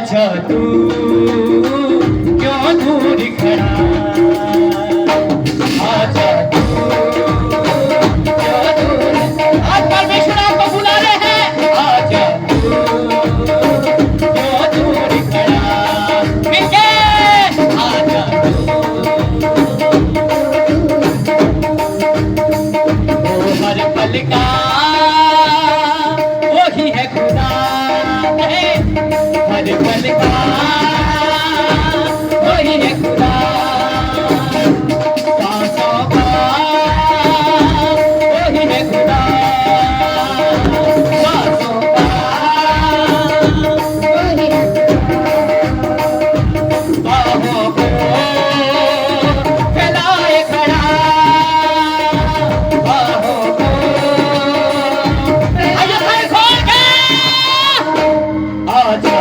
आजा तू क्यों दूर खड़ा आजा तू क्यों दूर आज परमेश्वर आपको बुला रहे हैं आजा तू क्यों दूर खड़ा मिलके आजा तू हर पल का वही है खुदा हर पल का वही है खुदा सांसों का वही है खुदा सांसों का वही है बाहों को फैलाए खड़ा बाहों को आजा सर खोल के आजा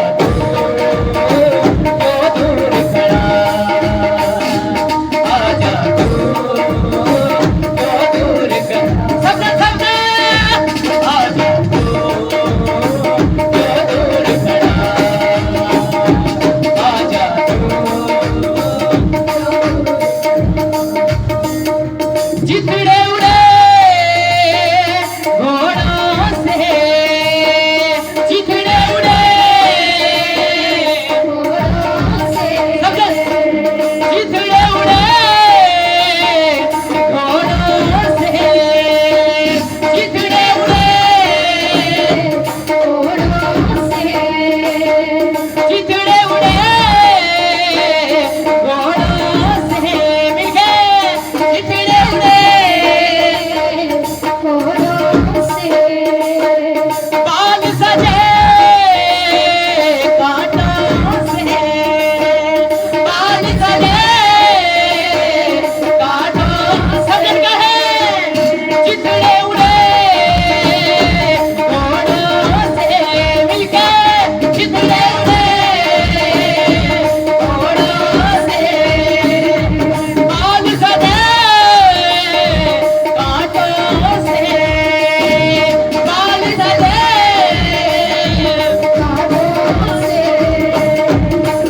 चितड़े उड़े घोड़ों से चितड़े उड़े समझे चितड़े उड़े घोड़ों से चितड़े उड़े चितड़े उड़े घोड़ों से मिलके चितड़े उड़े बाल सजे कांटों से बाल सजे कांटों समझ गए चितड़े उड़े घोड़ों से मिलके चितड़े उड़े घोड़ों से बाल सजे कांटों से बाल सजे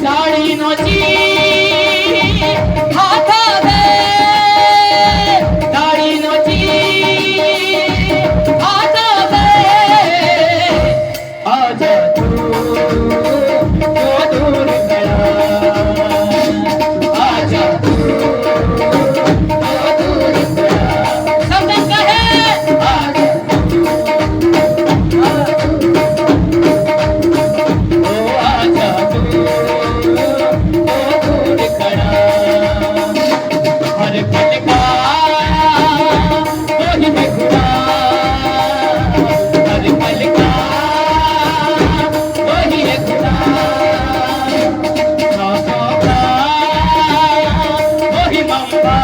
दाढ़ी नोची हाथों में दाढ़ी नोची हाथों में आजा तू क्यों दूर खड़ा आजा तू क्यों दूर खड़ा सबने कहे आजा ओ आजा तू क्यों दूर खड़ा हर पल का वही है खुदा हर पल का वही है खुदा सांसों का वही मम्मा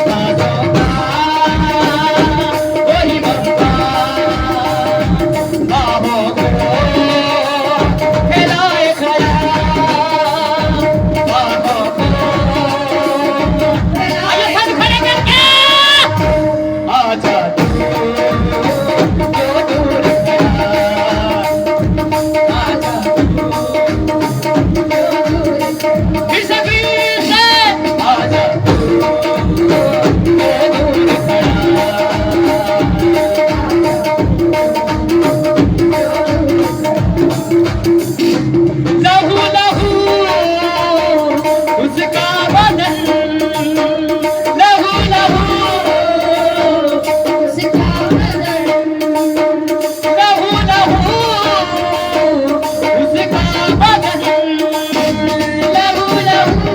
सांसों का वही मम्मा बाहों को फैलाए खड़ा बाहों को आजा सब खड़े करके आजा तू क्यों दूर खड़ा आजा फिर से आजा तू क्यों दूर खड़ा लहू लहू उसका बदन लहू लहू लहू लहू उसका बदन लहू लहू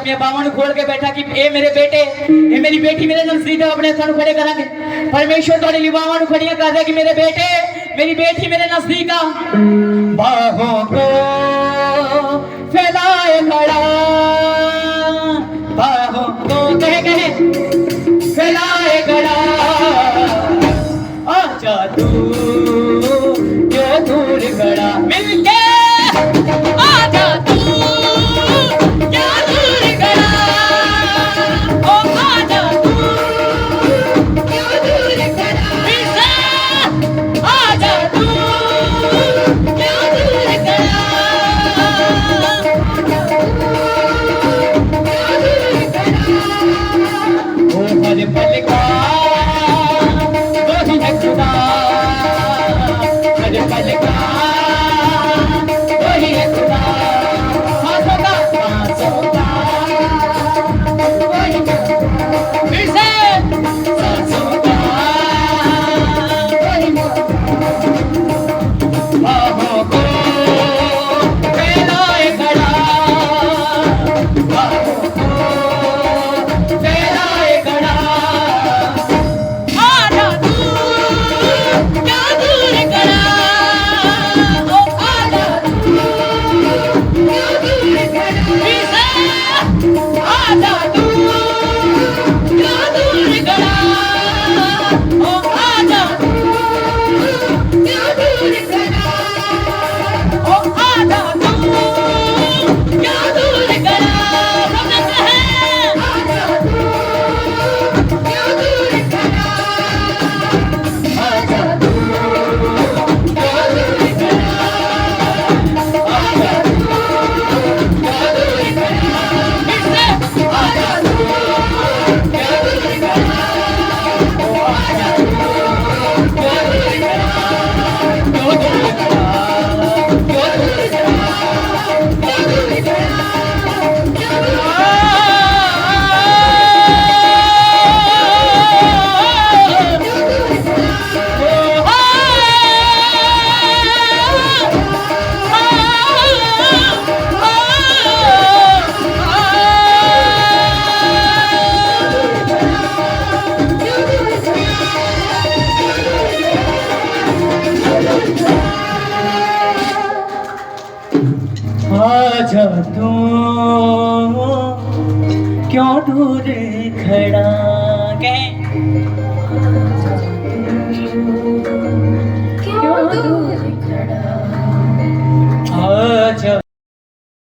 मैं बावन खोल के बैठा कि ए मेरे बेटे ए मेरी बेटी मेरे नजदीक अपने थानू खड़े करांगे परमेश्वर तोड़े लिए बावन खड़ियां कर दे कि मेरे बेटे मेरी बेटी मेरे नजदीक आ बाहों को फैलाए खड़ा बाहों को कहे फैलाए खड़ा आजा तू क्यों दूर खड़ा मिल के आजा तू क्यों दूर खड़ा ओ आजा तू क्यों दूर खड़ा फिर से आजा तू क्यों दूर खड़ा ओ हर पल का वही है खुदा हर पल का वही है खुदा सांसों का वही है फिर से सांसों का वही है बाहों को फैलाए खड़ा बाहों को फैलाए खड़ा आजा तू क्या दूर खड़ा ओ आजा तू क्या दूर खड़ा फिर से आजा तू क्या दूर खड़ा ओ आजा तू क्या दूर खड़ा ओ आजा तू क्या दूर खड़ा समझते हैं आजा तू क्या दूर खड़ा आजा तू क्या दूर खड़ा आजा तू क्या दूर खड़ा फिर से आजा तू क्या दूर खड़ा ओ आजा तू क्या दूर खड़ा क्यों दूर खड़ा क्यों दूर खड़ा क्यों दूर खड़ा क्यों दूर आजा तू क्यों दूर खड़ा